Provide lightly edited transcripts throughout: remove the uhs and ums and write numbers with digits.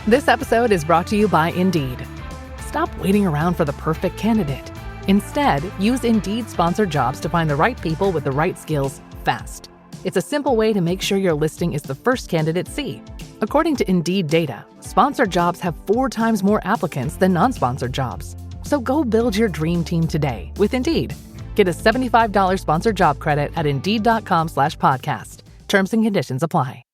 This episode is brought to you by Indeed. Stop waiting around for the perfect candidate. Instead, use Indeed sponsored jobs to find the right people with the right skills fast. It's a simple way to make sure your listing is the first candidates see. According to Indeed data, sponsored jobs have 4 times more applicants than non-sponsored jobs. So go build your dream team today with Indeed. Get a $75 sponsored job credit at Indeed.com/podcast. Terms and conditions apply.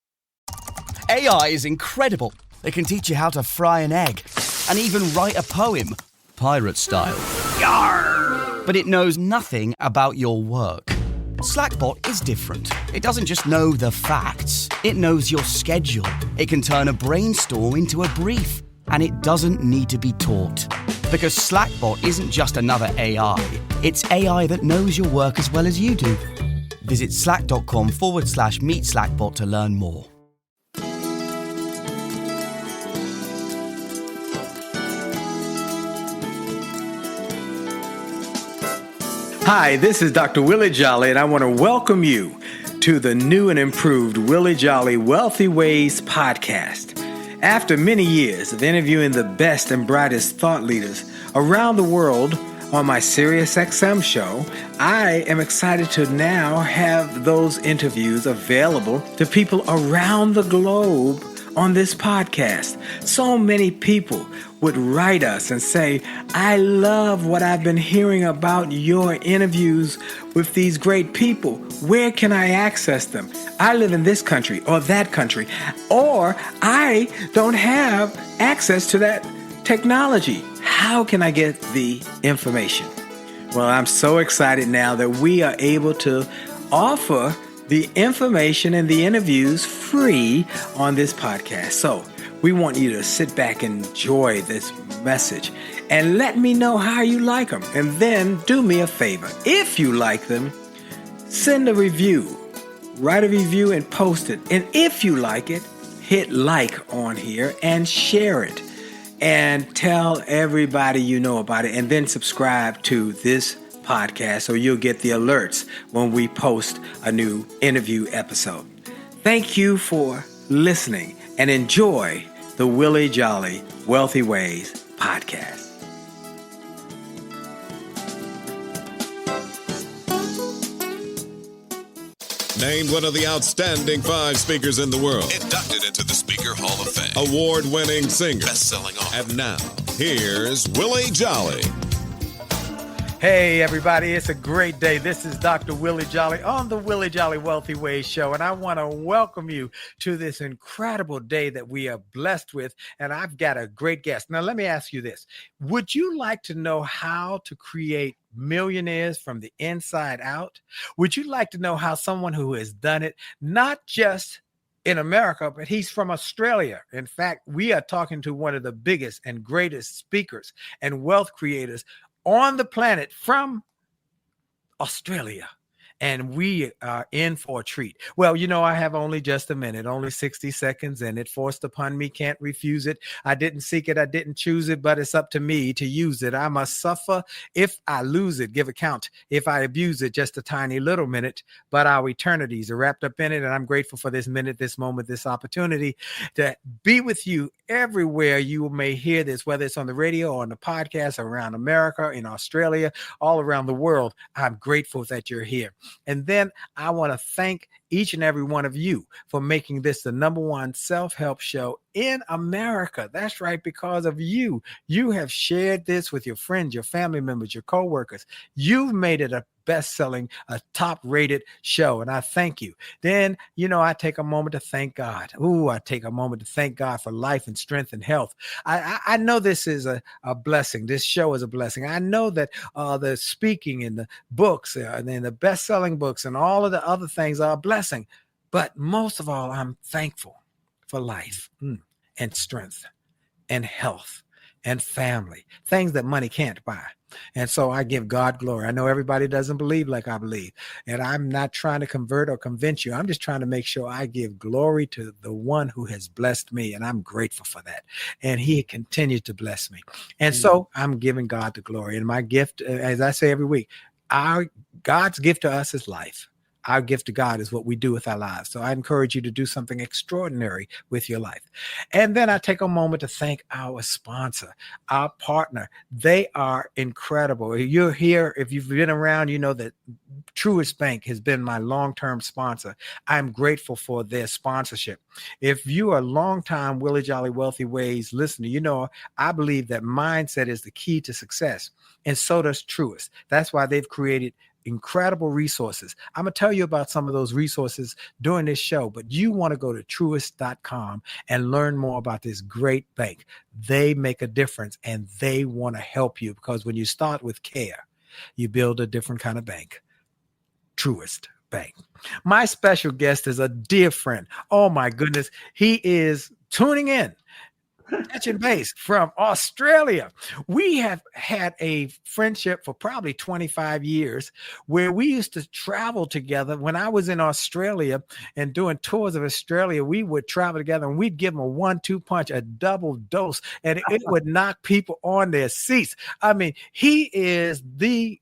AI is incredible. It can teach you how to fry an egg and even write a poem, pirate style. Yarr! But it knows nothing about your work. Slackbot is different. It doesn't just know the facts. It knows your schedule. It can turn a brainstorm into a brief. And it doesn't need to be taught. Because Slackbot isn't just another AI. It's AI that knows your work as well as you do. Visit slack.com/meet Slackbot to learn more. Hi, this is Dr. Willie Jolley, and I want to welcome you to the new and improved Willie Jolley Wealthy Ways podcast. After many years of interviewing the best and brightest thought leaders around the world on my SiriusXM show, I am excited to now have those interviews available to people around the globe on this podcast. So many people would write us and say, I love what I've been hearing about your interviews with these great people. Where can I access them? I live in this country or that country, or I don't have access to that technology. How can I get the information? Well, I'm so excited now that we are able to offer the information and the interviews free on this podcast. So we want you to sit back and enjoy this message and let me know how you like them. And then do me a favor. If you like them, send a review. Write a review and post it. And if you like it, hit like on here and share it. And tell everybody you know about it. And then subscribe to this podcast so you'll get the alerts when we post a new interview episode. Thank you for listening and enjoy the Willie Jolley Wealthy Ways podcast. Named one of the outstanding 5 speakers in the world. Inducted into the Speaker Hall of Fame. Award-winning singer. Best-selling author. And now, here's Willie Jolley. Hey everybody, it's a great day. This is Dr. Willie Jolley on the Willie Jolley Wealthy Ways Show, and I want to welcome you to this incredible day that we are blessed with, and I've got a great guest. Now let me ask you this. Would you like to know how to create millionaires from the inside out? Would you like to know how someone who has done it, not just in America, but he's from Australia. In fact, we are talking to one of the biggest and greatest speakers and wealth creators on the planet from Australia. And we are in for a treat. Well, you know, I have only just a minute, only 60 seconds, and it forced upon me, can't refuse it. I didn't seek it, I didn't choose it, but it's up to me to use it. I must suffer if I lose it, give account. If I abuse it, just a tiny little minute, but our eternities are wrapped up in it. And I'm grateful for this minute, this moment, this opportunity to be with you everywhere you may hear this, whether it's on the radio or on the podcast around America, in Australia, all around the world. I'm grateful that you're here. And then I want to thank each and every one of you for making this the #1 self-help show in America. That's right, because of you. You have shared this with your friends, your family members, your coworkers. You've made it a best-selling, a top-rated show, and I thank you. Then, you know, I take a moment to thank God. I take a moment to thank God for life and strength and health. I know this is a blessing. This show is a blessing. I know that the speaking and the books and the best-selling books and all of the other things are a blessing. But most of all, I'm thankful for life and strength and health and family, things that money can't buy. And so I give God glory. I know everybody doesn't believe like I believe, and I'm not trying to convert or convince you. I'm just trying to make sure I give glory to the one who has blessed me, and I'm grateful for that. And he continues to bless me. And so I'm giving God the glory. And my gift, as I say every week, God's gift to us is life. our gift to God is what we do with our lives. So I encourage you to do something extraordinary with your life. And then I take a moment to thank our sponsor, our partner. They are incredible. You're here. If you've been around, you know that Truist Bank has been my long-term sponsor. I'm grateful for their sponsorship. If you are a long-time Willie Jolley Wealthy Ways listener, you know I believe that mindset is the key to success, and so does Truist. That's why they've created incredible resources. I'm going to tell you about some of those resources during this show, but you want to go to truist.com and learn more about this great bank. They make a difference and they want to help you, because when you start with care, you build a different kind of bank. Truist Bank. My special guest is a dear friend. Oh my goodness. He is tuning in, touching base from Australia. We have had a friendship for probably 25 years where we used to travel together. When I was in Australia and doing tours of Australia, we would travel together and we'd give them a 1-2 punch, a double dose, and it would knock people on their seats. I mean, he is the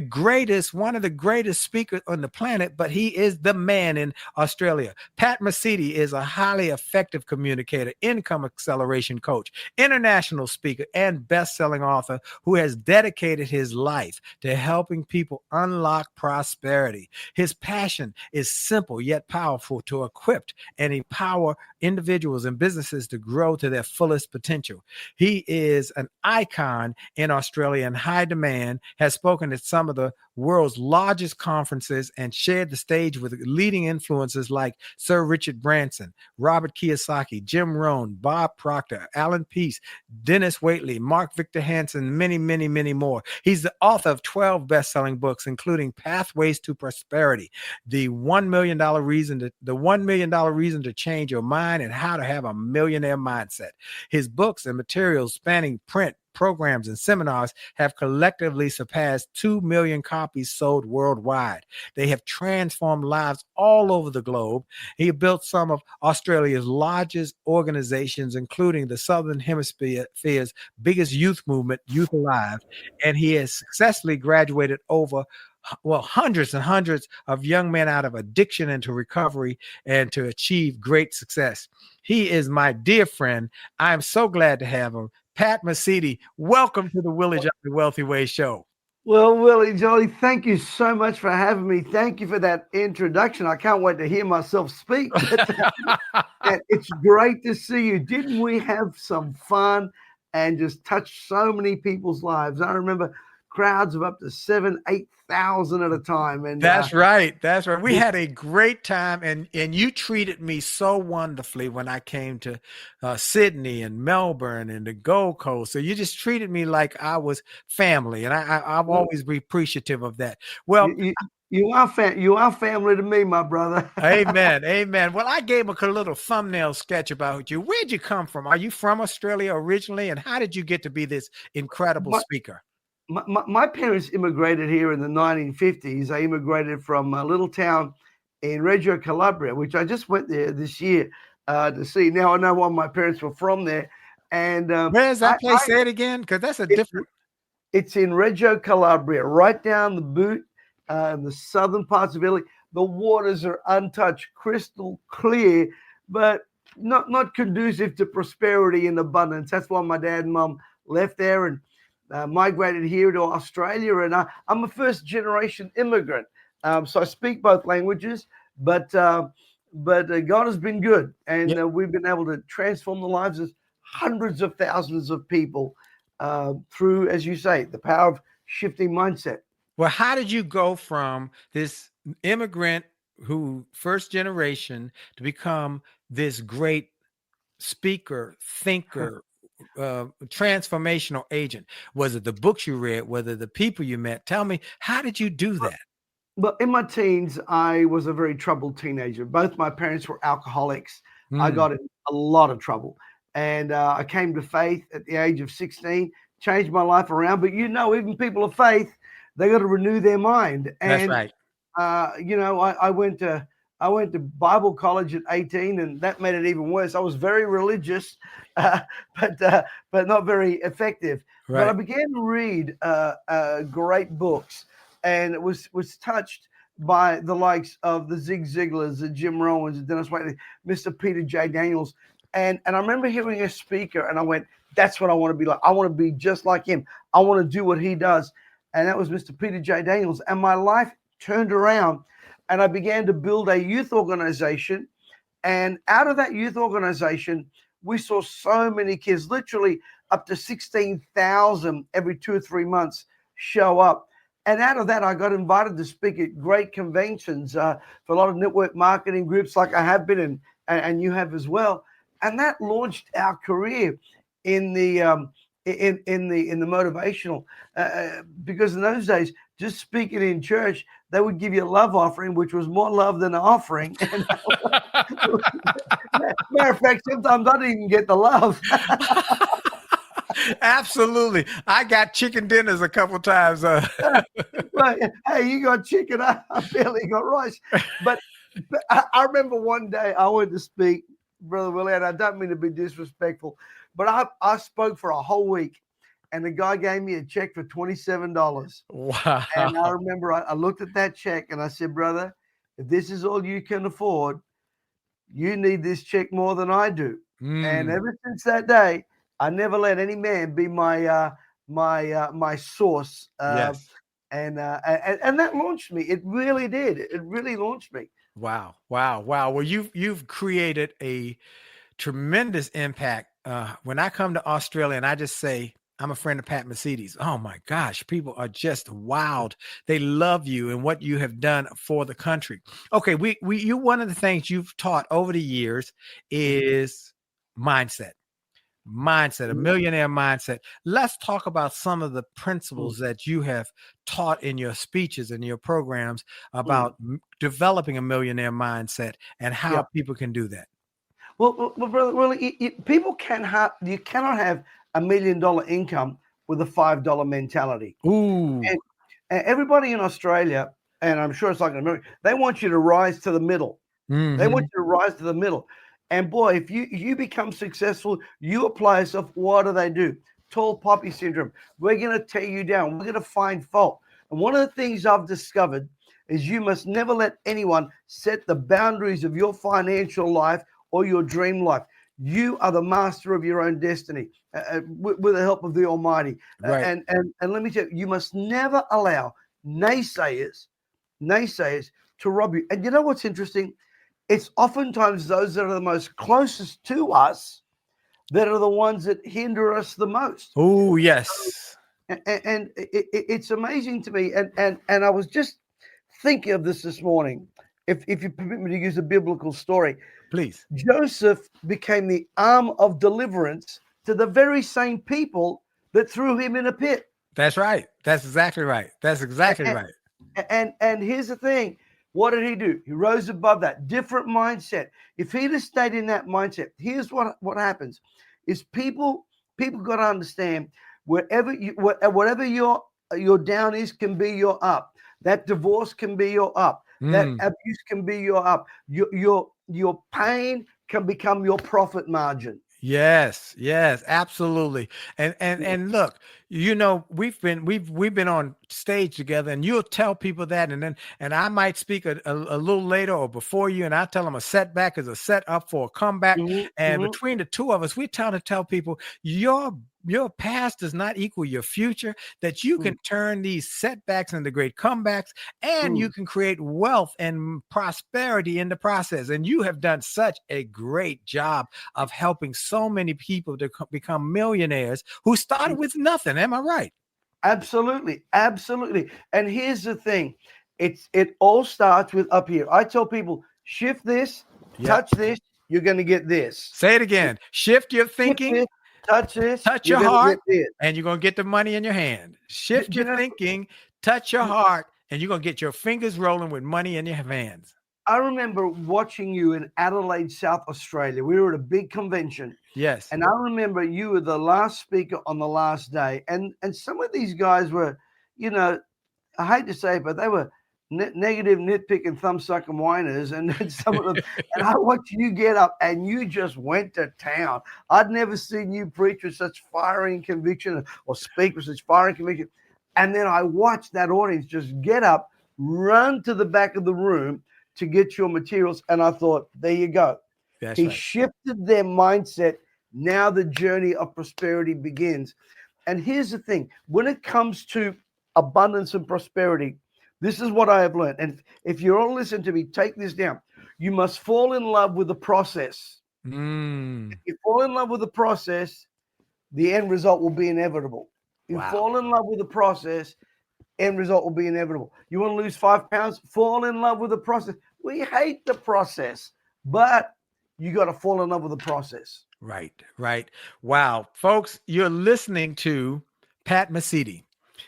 greatest, one of the greatest speakers on the planet, but he is the man in Australia. Pat Mesiti is a highly effective communicator, income acceleration coach, international speaker, and best-selling author who has dedicated his life to helping people unlock prosperity. His passion is simple yet powerful: to equip and empower individuals and businesses to grow to their fullest potential. He is an icon in Australia in high demand, has spoken at some of the world's largest conferences, and shared the stage with leading influencers like Sir Richard Branson, Robert Kiyosaki, Jim Rohn, Bob Proctor, Alan Peace, Dennis Waitley, Mark Victor Hansen, many, many, many more. He's the author of 12 best-selling books, including Pathways to Prosperity, the $1 million reason to change your mind, and how to have a millionaire mindset. His books and materials spanning print, programs, and seminars have collectively surpassed 2 million copies sold worldwide. They have transformed lives all over the globe. He built some of Australia's largest organizations, including the Southern Hemisphere's biggest youth movement, Youth Alive, and he has successfully graduated hundreds and hundreds of young men out of addiction into recovery and to achieve great success. He is my dear friend. I am so glad to have him. Pat Mesiti, welcome to the Willie Jolley Wealthy Way Show. Well, Willie Jolley, thank you so much for having me. Thank you for that introduction. I can't wait to hear myself speak. It's great to see you. Didn't we have some fun and just touch so many people's lives? I remember crowds of up to 7,000-8,000 at a time. And that's right. That's right. We had a great time, and you treated me so wonderfully when I came to Sydney and Melbourne and the Gold Coast. So you just treated me like I was family, and I'll always be appreciative of that. Well, you are family to me, my brother. Amen. Amen. Well, I gave a little thumbnail sketch about you. Where'd you come from? Are you from Australia originally? And how did you get to be this incredible speaker? My parents immigrated here in the 1950s. I immigrated from a little town in Reggio, Calabria, which I just went there this year to see. Now I know why my parents were from there. And where's that place? Say it again, because that's different. It's in Reggio, Calabria, right down the boot in the southern parts of Italy. The waters are untouched, crystal clear, but not conducive to prosperity and abundance. That's why my dad and mom left there and migrated here to Australia, and I'm a first-generation immigrant, so I speak both languages. But God has been good, and we've been able to transform the lives of hundreds of thousands of people through, as you say, the power of shifting mindset. Well, how did you go from this immigrant who first generation to become this great speaker, thinker, transformational agent? Was it the books you read? Was it the people you met? Tell me, how did you do that? Well, in my teens, I was a very troubled teenager. Both my parents were alcoholics. I got in a lot of trouble. And I came to faith at the age of 16, changed my life around. But even people of faith, they got to renew their mind. And, that's right. I went to Bible college at 18, and that made it even worse. I was very religious, but not very effective. Right. But I began to read great books, and was touched by the likes of the Zig Ziglars, the Jim Rowans, the Dennis Whiteley, Mr. Peter J. Daniels. And I remember hearing a speaker and I went, that's what I want to be like. I want to be just like him. I want to do what he does. And that was Mr. Peter J. Daniels. And my life turned around and I began to build a youth organization. And out of that youth organization, we saw so many kids, literally up to 16,000 every 2 or 3 months show up. And out of that, I got invited to speak at great conventions for a lot of network marketing groups like I have been and you have as well. And that launched our career in the motivational because in those days, just speaking in church, they would give you a love offering, which was more love than an offering. Matter of fact, sometimes I didn't even get the love. Absolutely. I got chicken dinners a couple times. But, hey, you got chicken. I barely got rice. But I remember one day I went to speak, Brother Willie, and I don't mean to be disrespectful, but I spoke for a whole week, and the guy gave me a check for $27. Wow. And I remember I looked at that check and I said, brother, if this is all you can afford, you need this check more than I do. And ever since that day, I never let any man be my source. Yes. And that launched me. It really did. It really launched me. Wow. Well, you've created a tremendous impact. When I come to Australia and I just say, I'm a friend of Pat Mesiti's. Oh my gosh, people are just wowed. They love you and what you have done for the country. Okay, one of the things you've taught over the years is mindset, a millionaire mindset. Let's talk about some of the principles that you have taught in your speeches and your programs about developing a millionaire mindset and how people can do that. Well, brother, really, people you cannot have $1 million income with a $5 mentality. Ooh. And everybody in Australia, and I'm sure it's like in America, they want you to rise to the middle. Mm-hmm. They want you to rise to the middle. And boy, if you become successful, you apply yourself, what do? Tall poppy syndrome. We're going to tear you down. We're going to find fault. And one of the things I've discovered is you must never let anyone set the boundaries of your financial life or your dream life. You are the master of your own destiny with the help of the Almighty. Right. And let me tell you, you must never allow naysayers to rob you. And you know what's interesting? It's oftentimes those that are the most closest to us that are the ones that hinder us the most. Oh, yes. And it's amazing to me. And I was just thinking of this morning, if you permit me to use a biblical story. Please. Joseph became the arm of deliverance to the very same people that threw him in a pit. That's right. That's exactly right. Right. And here's the thing. What did he do? He rose above that different mindset. If he'd have stayed in that mindset, here's what happens is people got to understand whatever your down is can be your up. That divorce can be your up. That abuse can be your up. Your pain can become your profit margin. Yes, absolutely. And look, we've been on stage together, and you'll tell people that, and I might speak a little later or before you, and I'll tell them a setback is a setup for a comeback. And between the two of us, we tell people your past does not equal your future, that you can turn these setbacks into great comebacks, and you can create wealth and prosperity in the process. And you have done such a great job of helping so many people to become millionaires who started with nothing. Am I right? Absolutely. And here's the thing. It all starts with up here. I tell people, shift this, touch this, you're going to get this. Say it again. Shift your thinking. Touch this. Touch your heart, and you're going to get the money in your hand. Shift your thinking, touch your heart, and you're going to get your fingers rolling with money in your hands. I remember watching you in Adelaide, South Australia. We were at a big convention. Yes. And I remember you were the last speaker on the last day. And some of these guys were, I hate to say it, but they were negative, nitpicking, thumb-sucking whiners, and some of them. And I watched you get up, and you just went to town. I'd never seen you preach with such fire and conviction, or speak with such fire and conviction. And then I watched that audience just get up, run to the back of the room to get your materials. And I thought, there you go. That's He right. shifted their mindset. Now the journey of prosperity begins. And here's the thing, when it comes to abundance and prosperity, this is what I have learned. And if you're all listening to me, take this down. You must fall in love with the process. If you fall in love with the process, the end result will be inevitable. You Wow. fall in love with the process, end result will be inevitable. You want to lose 5 pounds? Fall in love with the process. We hate the process, but you got to fall in love with the process. Right, right. Wow. Folks, you're listening to Pat Mesiti.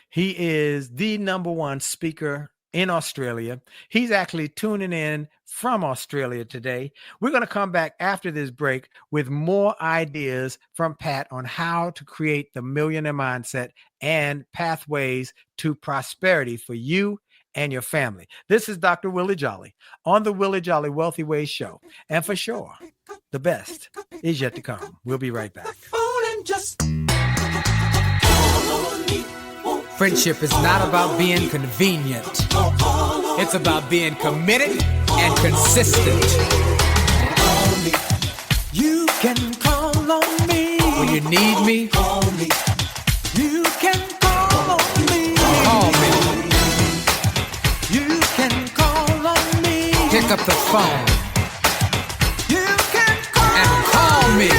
He is the #1 speaker in Australia. He's actually tuning in from Australia today. We're going to come back after this break with more ideas from Pat on how to create the millionaire mindset and pathways to prosperity for you and your family. This is Dr. Willie Jolley on the Willie Jolley Wealthy Ways Show. And for sure, the best is yet to come. We'll be right back. Friendship is not about being convenient. It's about being committed and consistent. You can call on me. When you need me, Call me. You can call on me. call me. You can call on me. Pick up the phone You can call and call me.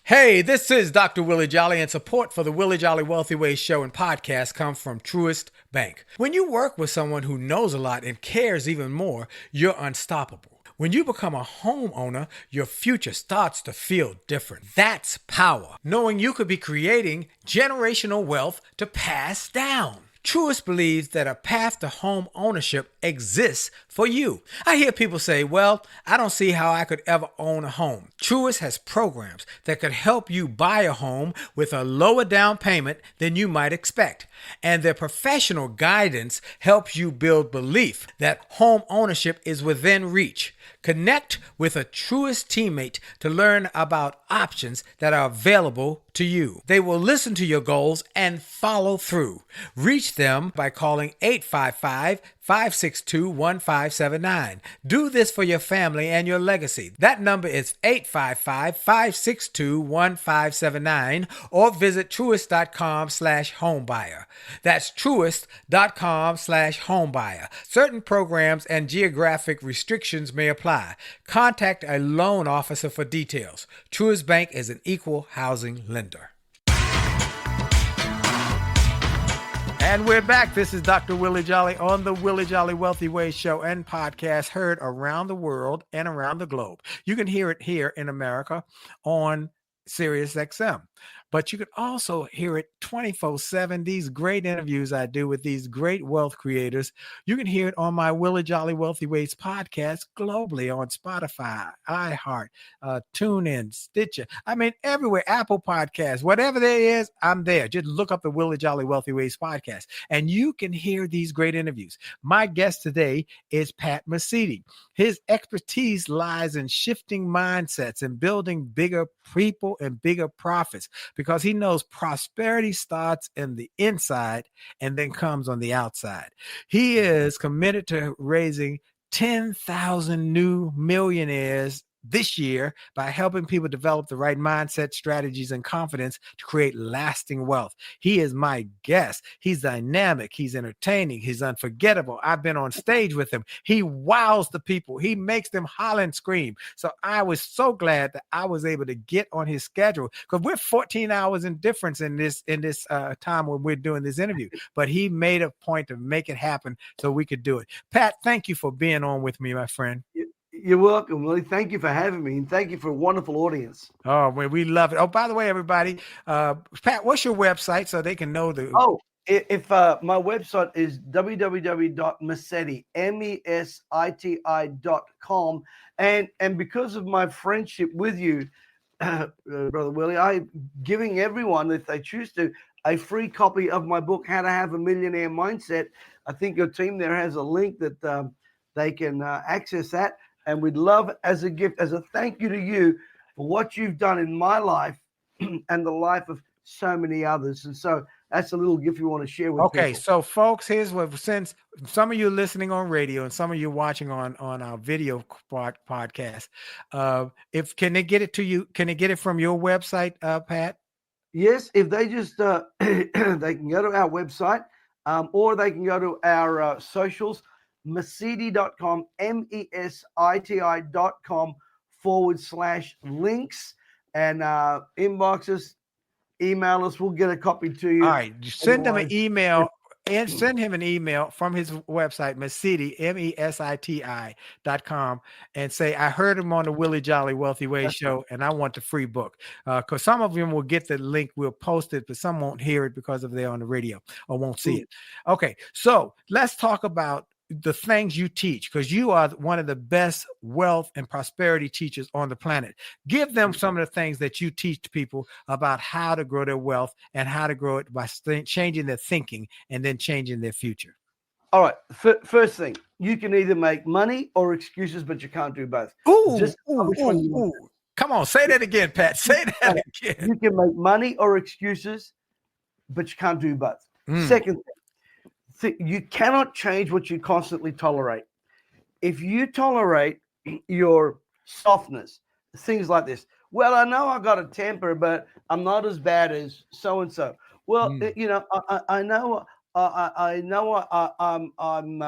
Hey, this is Dr. Willie Jolley, and support for the Willie Jolley Wealthy Ways show and podcast come from Truist Bank. When you work with someone who knows a lot and cares even more, you're unstoppable. When you become a homeowner, your future starts to feel different. That's power, knowing you could be creating generational wealth to pass down. Truist believes that a path to home ownership exists for you. I hear people say, well, I don't see how I could ever own a home. Truist has programs that could help you buy a home with a lower down payment than you might expect. And their professional guidance helps you build belief that home ownership is within reach. Connect with a Truist teammate to learn about options that are available to you. They will listen to your goals and follow through. Reach them by calling 855-562-1579. Do this for your family and your legacy. That number is 855-562-1579 or visit truist.com/homebuyer. That's truist.com/homebuyer. Certain programs and geographic restrictions may apply. Contact a loan officer for details. Truist Bank is an equal housing lender. And we're back. This is Dr. Willie Jolley on the Willie Jolley Wealthy Ways show and podcast, heard around the world and around the globe. You can hear it here in America on Sirius XM. But you can also hear it 24/7. These great interviews I do with these great wealth creators. You can hear it on my Willie Jolley Wealthy Ways podcast globally on Spotify, iHeart, TuneIn, Stitcher. I mean, everywhere, Apple Podcasts, whatever there is, I'm there. Just look up the Willie Jolley Wealthy Ways podcast, and you can hear these great interviews. My guest today is Pat Mesiti. His expertise lies in shifting mindsets and building bigger people and bigger profits, because he knows prosperity starts in the inside and then comes on the outside. He is committed to raising 10,000 new millionaires this year by helping people develop the right mindset, strategies, and confidence to create lasting wealth. He is my guest. He's dynamic. He's entertaining. He's unforgettable. I've been on stage with him. He wows the people. He makes them holler and scream. So I was so glad that I was able to get on his schedule, because we're 14 hours in difference in this time when we're doing this interview. But he made a point to make it happen so we could do it. Pat, thank you for being on with me, my friend. You're welcome, Willie. Thank you for having me, and thank you for a wonderful audience. Oh, we love it. Oh, by the way, everybody, Pat, what's your website so they can know the? Oh, if my website is www.mesiti, MESITI.com, and because of my friendship with you, Brother Willie, I'm giving everyone, if they choose to, a free copy of my book, How to Have a Millionaire Mindset. I think your team there has a link that they can access that. And we'd love as a gift, as a thank you to you for what you've done in my life and the life of so many others. And so that's a little gift we want to share with Okay, people. so folks, here's what, since some of you are listening on radio and some of you watching on our video podcast, if can they get it to you? Can they get it from your website, Pat? Yes, if they just they can go to our website, or they can go to our socials, mesiti.com, mesiti.com/links, and inbox us, email us. We'll get a copy to you. All right, send them an Otherwise, email and send him an email from his website, Mesiti, MESITI.com, and say, I heard him on the Willie Jolley Wealthy Ways show, and I want the free book. Because some of them will get the link, we'll post it, but some won't hear it because of they're on the radio or won't see it. Okay, so let's talk about the things you teach, because you are one of the best wealth and prosperity teachers on the planet. Give them some of the things that you teach people about how to grow their wealth and how to grow it by changing their thinking and then changing their future. all right. First thing, you can either make money or excuses, but you can't do both. Ooh, Just which one you want. Come on, say that again, Pat. Say that again. You can make money or excuses, but you can't do both. Mm. Second thing, you cannot change what you constantly tolerate. If you tolerate your softness, things like this, well, I know I got a temper, but I'm not as bad as so and so. Well, you know, I know I'm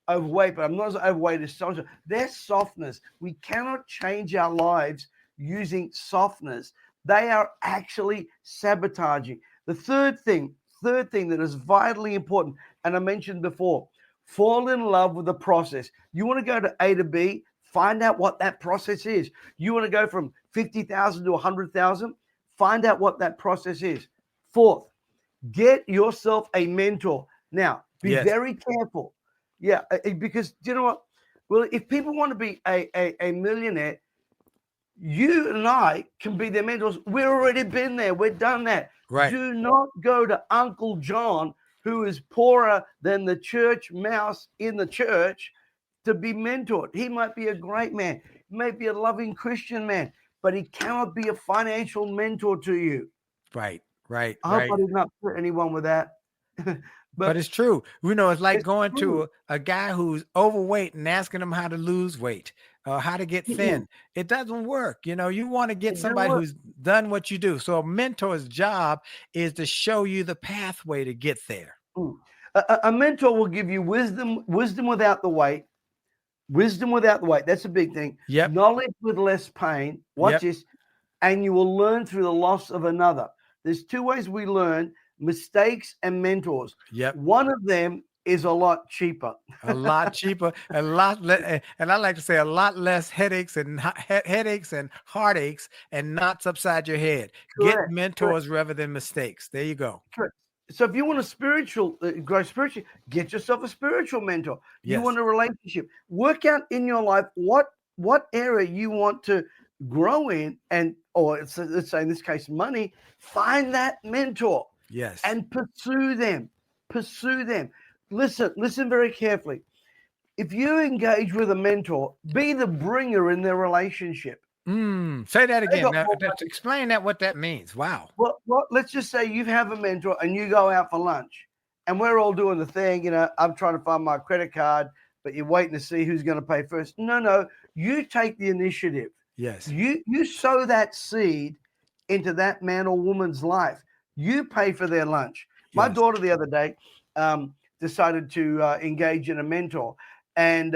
overweight, but I'm not as overweight as so and so. Their softness. We cannot change our lives using softness. They are actually sabotaging. The third thing that is vitally important, and I mentioned before, fall in love with the process. You want to go to A to B, find out what that process is. You want to go from 50,000 to 100,000, find out what that process is. Fourth, get yourself a mentor. Now, be very careful. Yeah, because you know what? Well, if people want to be a millionaire, you and I can be their mentors. We've already been there. We've done that. Right. Do not go to Uncle John, who is poorer than the church mouse in the church, to be mentored. He might be a great man. He may be a loving Christian man, but he cannot be a financial mentor to you. Right. I hope I did not hurt anyone with that. But it's true. You know, it's like going to a guy who's overweight and asking him how to lose weight or how to get thin. It doesn't work. You know, you want to get somebody who's done what you do. So a mentor's job is to show you the pathway to get there. A mentor will give you wisdom without the weight. Wisdom without the weight. That's a big thing. Yep. Knowledge with less pain. Watch this. And you will learn through the loss of another. There's two ways we learn: mistakes and mentors. Yep. One of them is a lot cheaper. A lot cheaper, a lot less, and I like to say a lot less headaches and heartaches and knots upside your head. Correct. Get mentors rather than mistakes. There you go. Correct. So if you want a grow spiritually, get yourself a spiritual mentor. You want a relationship. Work out in your life what area you want to grow in, or let's say in this case money. Find that mentor. Yes. And pursue them. Listen very carefully. If you engage with a mentor, be the bringer in their relationship. Say that again. Now, explain what that means. Wow. Well, let's just say you have a mentor and you go out for lunch and we're all doing the thing. You know, I'm trying to find my credit card, but you're waiting to see who's going to pay first. No, you take the initiative. Yes. You sow that seed into that man or woman's life. You pay for their lunch. My daughter the other day decided to engage in a mentor, and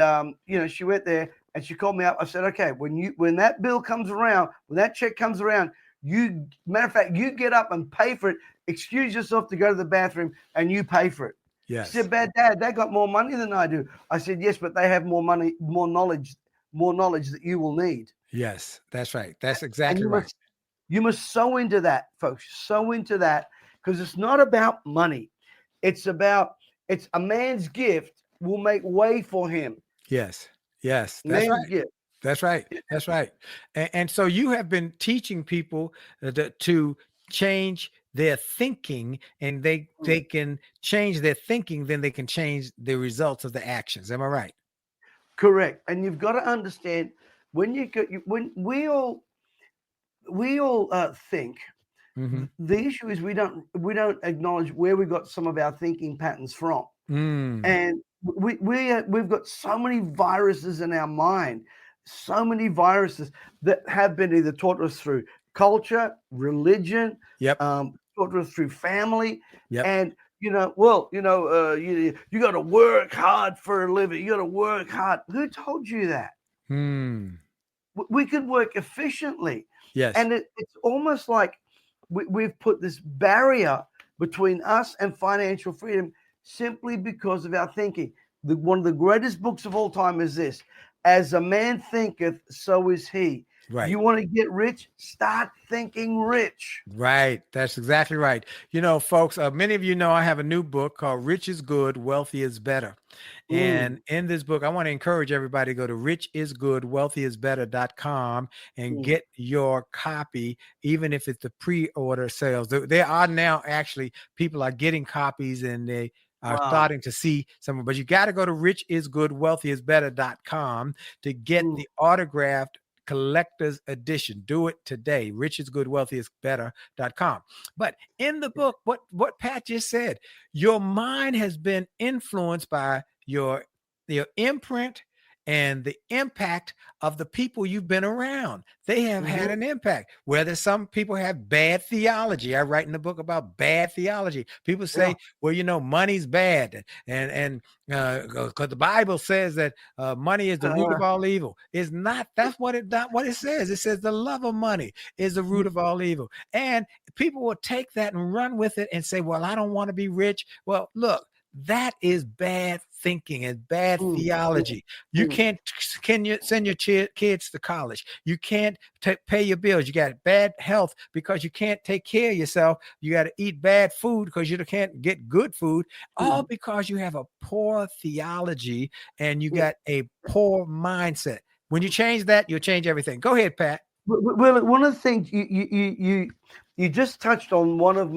she went there and she called me up. I said, okay, when that bill comes around, when that check comes around, you get up and pay for it. Excuse yourself to go to the bathroom and you pay for it. Yes. She said, "Bad Dad, they got more money than I do." I said, "Yes, but they have more money, more knowledge that you will need." Yes, that's right. That's exactly right. You must sow into that, folks. Sow into that, because it's not about money. It's a man's gift will make way for him. Yes. That's right. Gift. That's right. And so you have been teaching people to change their thinking, and they can change their thinking, then they can change the results of the actions. Am I right? Correct. And you've got to understand when when we all think the issue is we don't acknowledge where we got some of our thinking patterns from. And we've got so many viruses in our mind, so many viruses that have been either taught to us through culture, religion, taught to us through family, and you got to work hard for a living. You got to work hard. Who told you that? We could work efficiently. Yes. And it's almost like we've put this barrier between us and financial freedom simply because of our thinking. One of the greatest books of all time is this: As a man thinketh, so is he. Right. You want to get rich? Start thinking rich. Right. That's exactly right. You know, folks, many of you know I have a new book called Rich is Good, Wealthy is Better. And in this book, I want to encourage everybody to go to richisgoodwealthyisbetter.com and get your copy, even if it's the pre-order sales. There are now actually people are getting copies and they are starting to see some, but you got to go to richisgoodwealthyisbetter.com to get the autographed collector's edition. Do it today. richisgoodwealthyisbetter.com. But in the book, what Pat just said, your mind has been influenced by your imprint and the impact of the people you've been around. They have had an impact. Whether some people have bad theology. I write in the book about bad theology. People say, well, you know, money's bad. And because the Bible says that money is the root of all evil. It's not. That's not what it says. It says the love of money is the root of all evil. And people will take that and run with it and say, well, I don't want to be rich. Well, look, that is bad thinking and bad theology. You can't send your kids to college. You can't pay your bills. You got bad health because you can't take care of yourself. You got to eat bad food because you can't get good food, all because you have a poor theology and you got a poor mindset. When you change that, you'll change everything. Go ahead, Pat. Well, one of the things you just touched on one of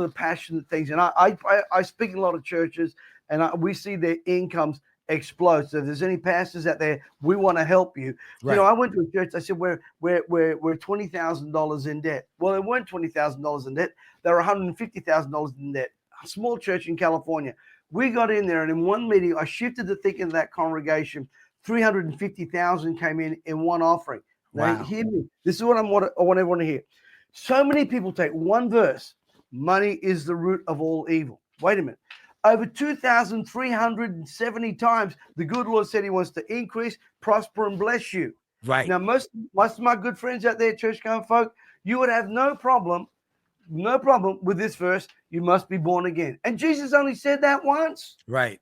the passionate things, and I speak in a lot of churches, and we see their incomes explode. So if there's any pastors out there, we want to help you. Right. You know, I went to a church. I said we're $20,000 in debt. Well, they weren't $20,000 in debt. They were $150,000 in debt. A small church in California. We got in there, and in one meeting, I shifted the thinking of that congregation. 350,000 came in one offering. Now, hear me. This is what I want everyone to hear. So many people take one verse. Money is the root of all evil. Wait a minute. Over 2,370 times, the good Lord said he wants to increase, prosper, and bless you. Right. Now, most of my good friends out there, church-going folk, you would have no problem with this verse. You must be born again. And Jesus only said that once. Right.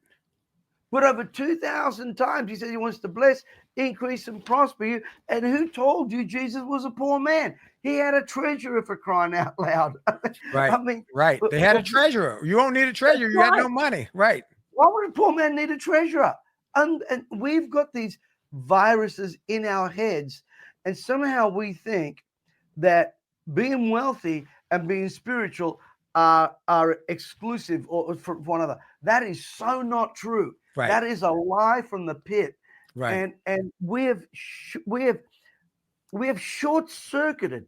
But over 2,000 times, he said he wants to bless, increase, and prosper you. And who told you Jesus was a poor man? He had a treasurer, for crying out loud. Right. I mean, right. They had a treasurer. You don't need a treasurer. You got no money. Right. Why would a poor man need a treasurer? And we've got these viruses in our heads. And somehow we think that being wealthy and being spiritual are exclusive or for one another. That is so not true. Right. That is a lie from the pit. Right. And we have short-circuited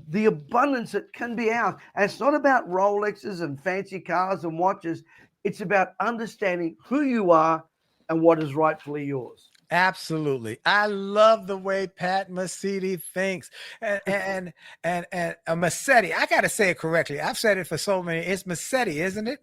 the abundance that can be ours. And it's not about Rolexes and fancy cars and watches. It's about understanding who you are and what is rightfully yours. Absolutely. I love the way Pat Mesiti thinks. And Mesiti, I got to say it correctly. I've said it for so many. It's Mesiti, isn't it?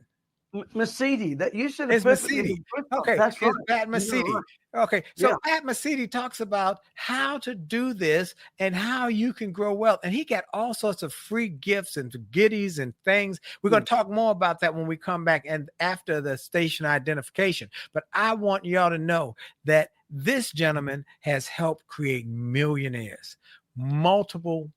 Mesiti, that you said it It's perfectly. Mesiti. Okay, that's right. It's Pat Mesiti. Right. Okay, so Yeah. Pat Mesiti talks about how to do this and how you can grow wealth. And he got all sorts of free gifts and goodies and things. We're going to talk more about that when we come back and after the station identification. But I want y'all to know that this gentleman has helped create millionaires, multiple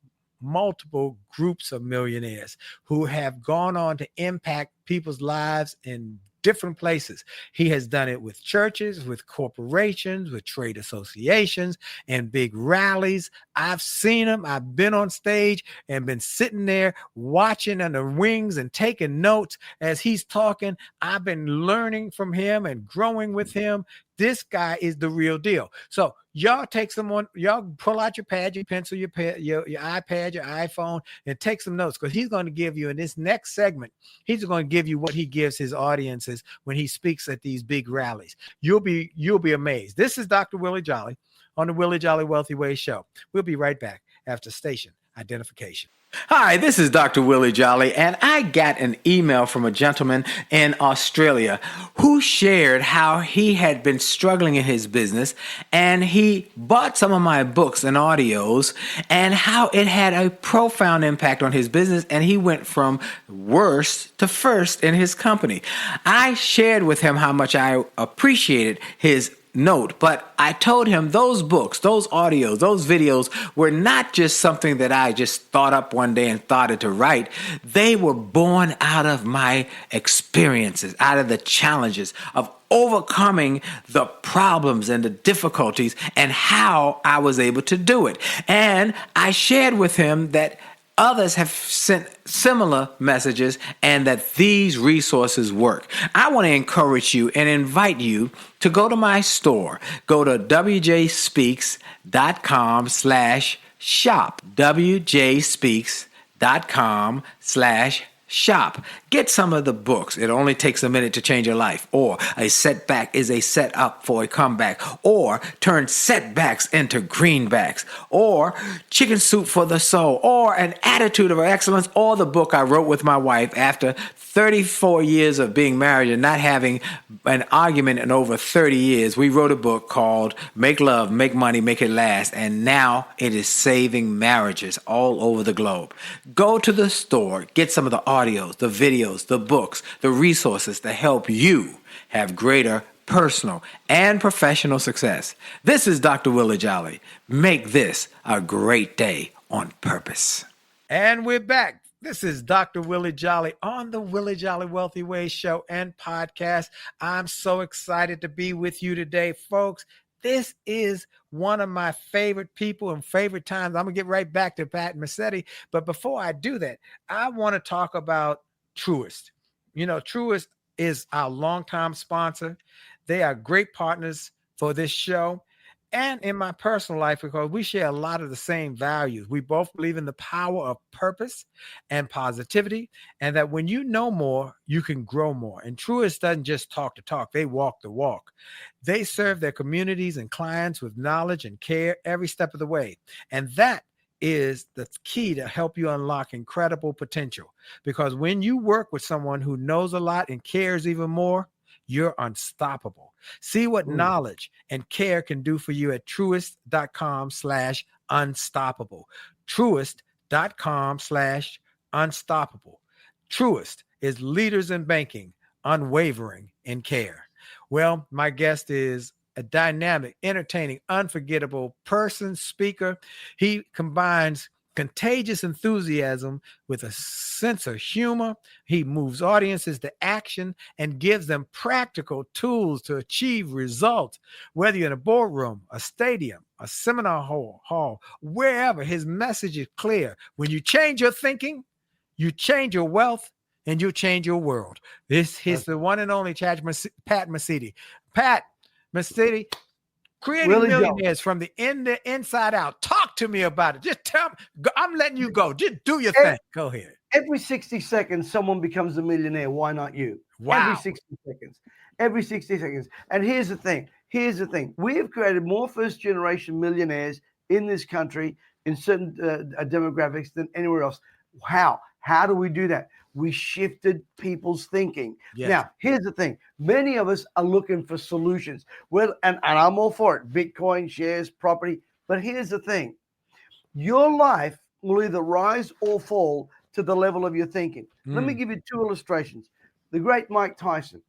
groups of millionaires who have gone on to impact people's lives in different places. He has done it with churches, with corporations, with trade associations, and big rallies. I've seen him. I've been on stage and been sitting there watching on the wings and taking notes as he's talking. I've been learning from him and growing with him. This guy is the real deal. So y'all take someone, y'all pull out your pad, your pencil, your iPad, your iPhone, and take some notes, because he's going to give you in this next segment, he's going to give you what he gives his audiences when he speaks at these big rallies. You'll be amazed. This is Dr. Willie Jolley on the Willie Jolley Wealthy Way Show. We'll be right back after station identification. Hi, this is Dr. Willie Jolley, and I got an email from a gentleman in Australia who shared how he had been struggling in his business, and he bought some of my books and audios, and how it had a profound impact on his business, and he went from worst to first in his company. I shared with him how much I appreciated his note, but I told him those books, those audios, those videos were not just something that I just thought up one day and thought to write. They were born out of my experiences, out of the challenges of overcoming the problems and the difficulties and how I was able to do it. And I shared with him that others have sent similar messages and that these resources work. I want to encourage you and invite you to go to my store. Go to wjspeaks.com/shop. wjspeaks.com/shop. Get some of the books. It only takes a minute to change your life. Or a setback is a setup for a comeback. Or turn setbacks into greenbacks. Or chicken soup for the soul. Or an attitude of excellence. Or the book I wrote with my wife after 34 years of being married and not having an argument in over 30 years. We wrote a book called Make Love, Make Money, Make It Last. And now it is saving marriages all over the globe. Go to the store, get some of the audios, the videos, the books, the resources to help you have greater personal and professional success. This is Dr. Willie Jolley. Make this a great day on purpose. And we're back. This is Dr. Willie Jolley on the Willie Jolley Wealthy Way Show and podcast. I'm so excited to be with you today, folks. This is one of my favorite people and favorite times. I'm going to get right back to Pat Mesiti. But before I do that, I want to talk about Truist. You know, Truist is our longtime sponsor. They are great partners for this show and in my personal life, because we share a lot of the same values. We both believe in the power of purpose and positivity, and that when you know more, you can grow more. And Truist doesn't just talk the talk, they walk the walk. They serve their communities and clients with knowledge and care every step of the way. And that is the key to help you unlock incredible potential. Because when you work with someone who knows a lot and cares even more, you're unstoppable. See what knowledge and care can do for you at truist.com/unstoppable. Truist.com/unstoppable. Truist is leaders in banking, unwavering in care. Well, my guest is a dynamic, entertaining, unforgettable person, speaker. He combines contagious enthusiasm with a sense of humor. He moves audiences to action and gives them practical tools to achieve results. Whether you're in a boardroom, a stadium, a seminar hall, wherever, his message is clear. When you change your thinking, you change your wealth, and you change your world. This is the one and only Pat Mesiti. Pat Mesiti, creating Willie millionaires from the inside out. Talk to me about it. Just tell me. I'm letting you go. Just do your thing. Go ahead. Every 60 seconds, someone becomes a millionaire. Why not you? Wow. Every 60 seconds. Every 60 seconds. And here's the thing. We have created more first-generation millionaires in this country in certain demographics than anywhere else. How? How do we do that? We shifted people's thinking. Yes. Now, here's the thing. Many of us are looking for solutions. Well, and I'm all for it. Bitcoin, shares, property. But here's the thing. Your life will either rise or fall to the level of your thinking. Let me give you two illustrations. The great Mike Tyson,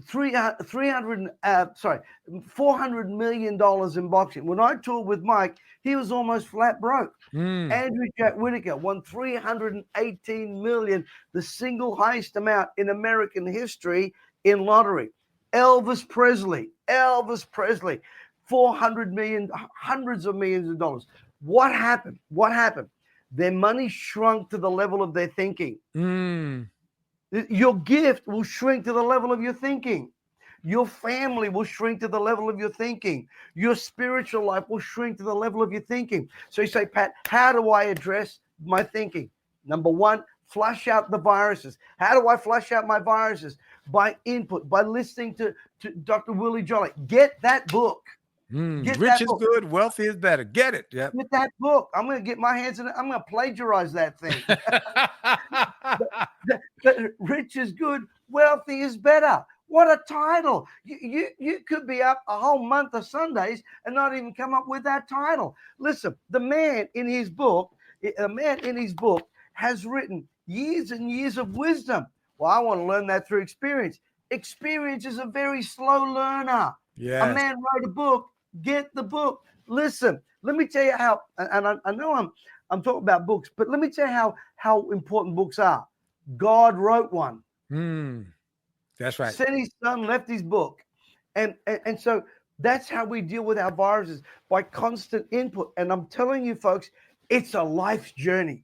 $400 million in boxing. When I toured with Mike, he was almost flat broke. Andrew Jack Whitaker won $318 million, the single highest amount in American history in lottery. Elvis Presley, 400 million, hundreds of millions of dollars. What happened? Their money shrunk to the level of their thinking. Your gift will shrink to the level of your thinking. Your family will shrink to the level of your thinking. Your spiritual life will shrink to the level of your thinking. So you say, Pat, how do I address my thinking? Number one, flush out the viruses. How do I flush out my viruses? By input, by listening to Dr. Willie Jolley. Get that book. Get Rich that is book. good, wealthy is better. Get it. Yep. Get that book. I'm going to get my hands in it. I'm going to plagiarize that thing. but rich is good, wealthy is better. What a title. You could be up a whole month of Sundays and not even come up with that title. Listen, the man in his book has written years and years of wisdom. Well, I want to learn that through experience. Experience is a very slow learner. Yeah. A man wrote a book. Get the book. Listen, let me tell you how, and I know I'm talking about books, but let me tell you how important books are. God wrote one. That's right. Sent his son, left his book. And so that's how we deal with our viruses, by constant input. And I'm telling you, folks, it's a life's journey.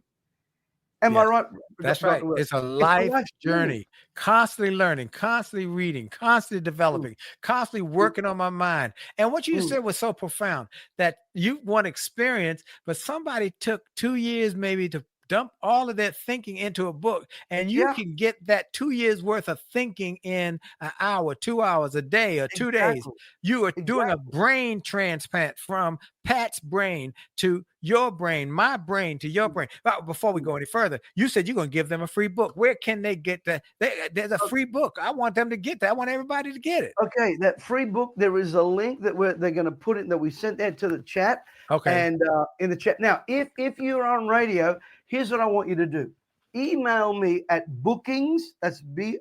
Am I right? That's right. It's a life journey. Constantly learning, constantly reading, constantly developing, constantly working on my mind. And what you said was so profound, that you want experience, but somebody took 2 years maybe to dump all of that thinking into a book, and you can get that 2 years worth of thinking in an hour, 2 hours, a day, or 2 days. You are doing a brain transplant from Pat's brain to your brain, my brain to your brain. But before we go any further, you said you're going to give them a free book. Where can they get that? There's a free book. I want them to get that. I want everybody to get it. Okay, that free book, there is a link that they're going to put it, that we sent that to the chat. Okay. And in the chat. Now, if you're on radio, here's what I want you to do. Email me at bookings, that's bookings,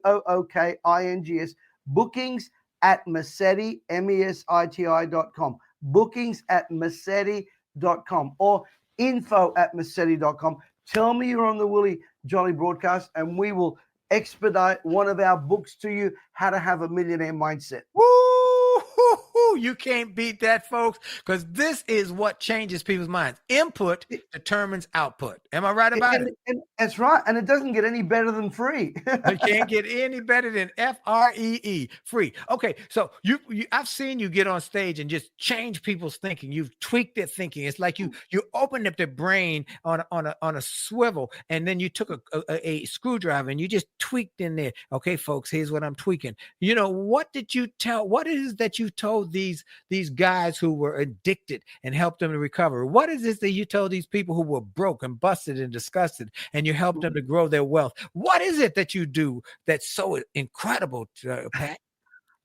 bookings at Mesiti, MESITI.com. Bookings at Mesiti.com or info at Mesiti.com. Tell me you're on the Willie Jolley broadcast, and we will expedite one of our books to you, How to Have a Millionaire Mindset. Woo! You can't beat that, folks, because this is what changes people's minds. Input determines output. Am I right about it? And that's right. And it doesn't get any better than free. It can't get any better than FREE, free. Okay, so you I've seen you get on stage and just change people's thinking. You've tweaked their thinking. It's like you opened up their brain on a swivel, and then you took a screwdriver and you just tweaked in there. Okay, folks, here's what I'm tweaking. You know, what did you tell? What is it that you told these guys who were addicted and helped them to recover? What is it that you told these people who were broke and busted and disgusted, and you helped them to grow their wealth? What is it that you do that's so incredible, Pat?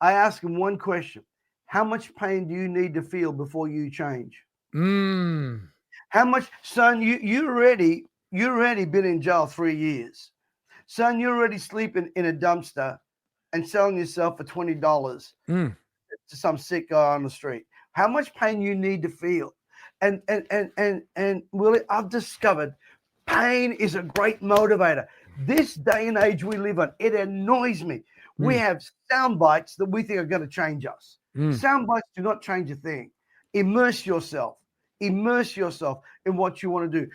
I ask them one question. How much pain do you need to feel before you change? How much, son, you already been in jail 3 years. Son, you're already sleeping in a dumpster and selling yourself for $20 to some sick guy on the street. How much pain you need to feel? And Willie, I've discovered pain is a great motivator. This day and age we live on, it annoys me. We have sound bites that we think are going to change us. Sound bites do not change a thing. Immerse yourself in what you want to do.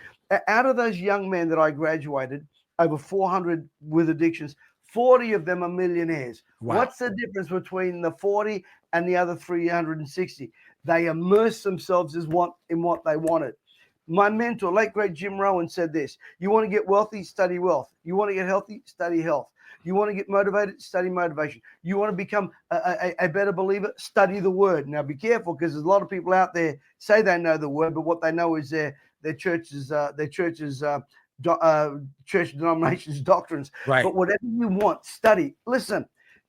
Out of those young men that I graduated, over 400 with addictions, 40 of them are millionaires. Wow. What's the difference between the 40 and the other 360? They immerse themselves in what they wanted. My mentor, late great Jim Rohn, said this: you want to get wealthy, study wealth. You want to get healthy, study health. You want to get motivated, study motivation. You want to become a better believer, study the word. Now be careful, because there's a lot of people out there say they know the word, but what they know is their church's church denominations doctrines. Right. But whatever you want, study. Listen,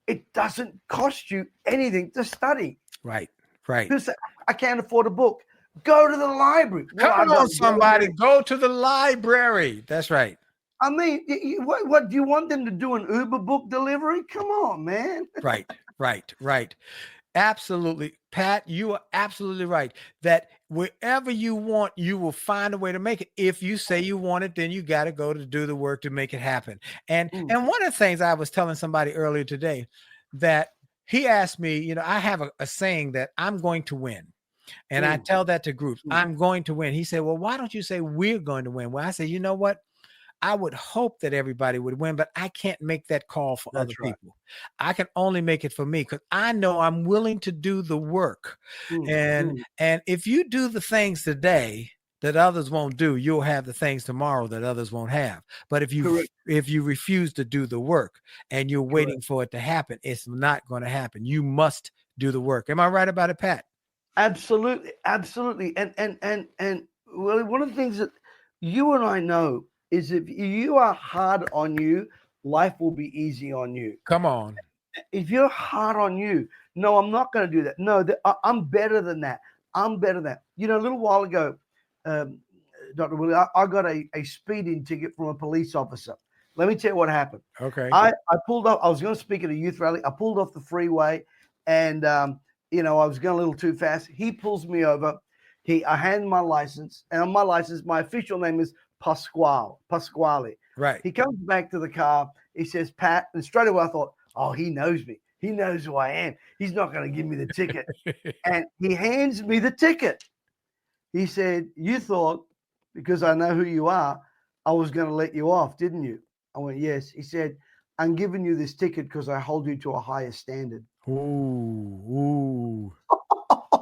it doesn't cost you anything to study. Right. Because I can't afford a book. Go to the library. Come on, somebody. Go to the library. That's right. I mean, what do you want them to do? An Uber book delivery? Come on, man. Right. Absolutely. Pat, you are absolutely right. That wherever you want, you will find a way to make it. If you say you want it, then you got to go to do the work to make it happen. And one of the things I was telling somebody earlier today, that he asked me, I have a saying that I'm going to win. And I tell that to groups, I'm going to win. He said, well, why don't you say we're going to win? Well, I said, you know what? I would hope that everybody would win, but I can't make that call for other people. I can only make it for me because I know I'm willing to do the work. And if you do the things today that others won't do, you'll have the things tomorrow that others won't have. But if you refuse to do the work and you're waiting for it to happen, it's not going to happen. You must do the work. Am I right about it, Pat? Absolutely, absolutely. And well, one of the things that you and I know is if you are hard on you, life will be easy on you. Come on. If you're hard on you, no, I'm not going to do that. No, I'm better than that. I'm better than that. You know, a little while ago, Dr. Willie, I got a speeding ticket from a police officer. Let me tell you what happened. Okay. I pulled up. I was going to speak at a youth rally. I pulled off the freeway, and you know, I was going a little too fast. He pulls me over. I hand my license, and on my license, my official name is Pasquale. Right. He comes back to the car. He says, Pat, and straight away I thought, oh, he knows me. He knows who I am. He's not going to give me the ticket. And he hands me the ticket. He said, you thought, because I know who you are, I was going to let you off, didn't you? I went, yes. He said, I'm giving you this ticket because I hold you to a higher standard. Ooh.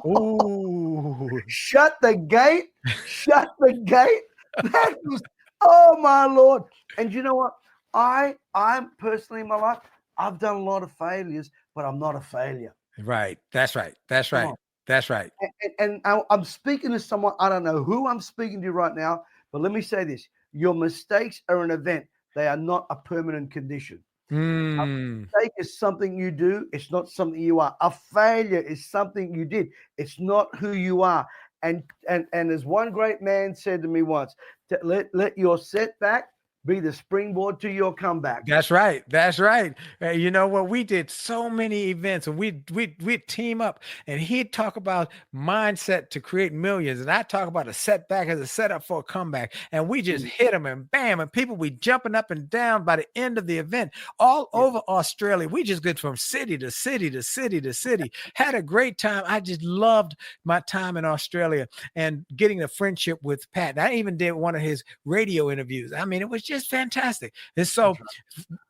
Ooh. Shut the gate. Shut the gate. That was, oh my Lord. And you know what? I'm personally in my life, I've done a lot of failures, but I'm not a failure. Right. That's right. That's right. That's right. And I'm speaking to someone, I don't know who I'm speaking to right now, but let me say this. Your mistakes are an event. They are not a permanent condition. A mistake is something you do. It's not something you are. A failure is something you did. It's not who you are. And as one great man said to me once, let your setback be the springboard to your comeback. That's right. That's right. You know what? We did so many events, and we'd team up, and he'd talk about mindset to create millions, and I talk about a setback as a setup for a comeback, and we just hit them, and bam, and people be jumping up and down by the end of the event all over Australia. We just get from city to city to city to city. Had a great time. I just loved my time in Australia and getting a friendship with Pat. I even did one of his radio interviews. I mean, it was just fantastic. And so,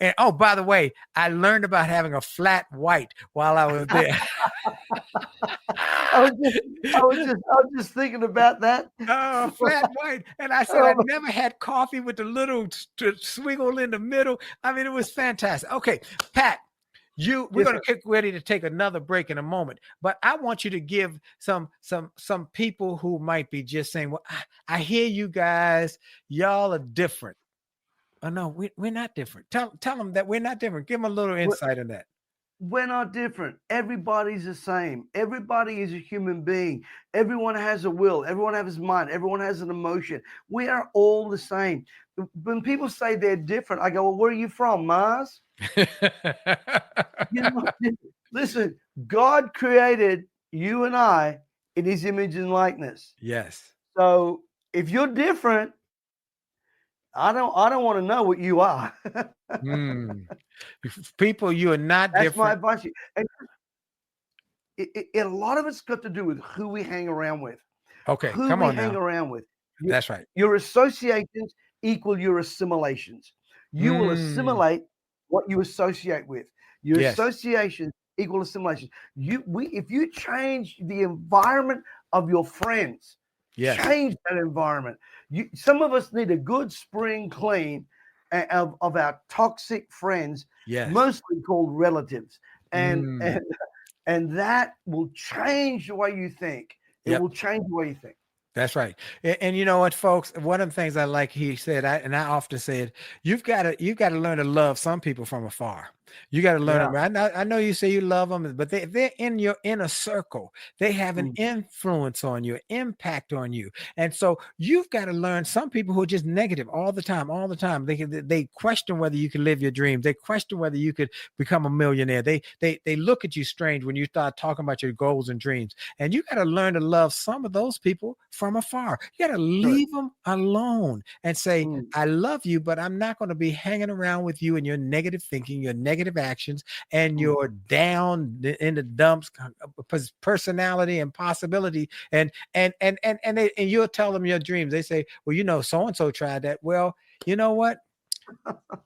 and oh, by the way, I learned about having a flat white while I was there. I was just thinking about that. Oh, flat white. And I said, I never had coffee with the little swiggle in the middle. I mean, it was fantastic. Okay, Pat, we're going to get ready to take another break in a moment, but I want you to give some people who might be just saying, well, I hear you guys, y'all are different. Oh, no, we're not different. Tell them that we're not different. Give them a little insight on that. We're not different. Everybody's the same. Everybody is a human being. Everyone has a will. Everyone has a mind. Everyone has an emotion. We are all the same. When people say they're different, I go, well, where are you from, Mars? Listen, God created you and I in his image and likeness. Yes. So if you're different, I don't want to know what you are. People, you are not That's different. my advice. And a lot of it's got to do with who we hang around with. Okay, who come we on hang now. around with. That's right. Your associations equal your assimilations. You will assimilate what you associate with. Your associations equal assimilation. If you change the environment of your friends, change that environment. Some of us need a good spring clean of our toxic friends, mostly called relatives, and that will change the way you think. It will change the way you think. That's right. And you know what, folks? One of the things I like, he said, and I often said, you've got to learn to love some people from afar. You got to learn them. I know you say you love them, but they're in your inner circle. They have an influence on you, impact on you. And so you've got to learn some people who are just negative all the time. They question whether you can live your dreams. They question whether you could become a millionaire. They look at you strange when you start talking about your goals and dreams. And you got to learn to love some of those people from afar. You got to leave them alone and say, I love you, but I'm not going to be hanging around with you and your negative thinking, your negative actions, and your down in the dumps personality and possibility. And you'll tell them your dreams. They say, well, you know, so-and-so tried that. Well, you know what?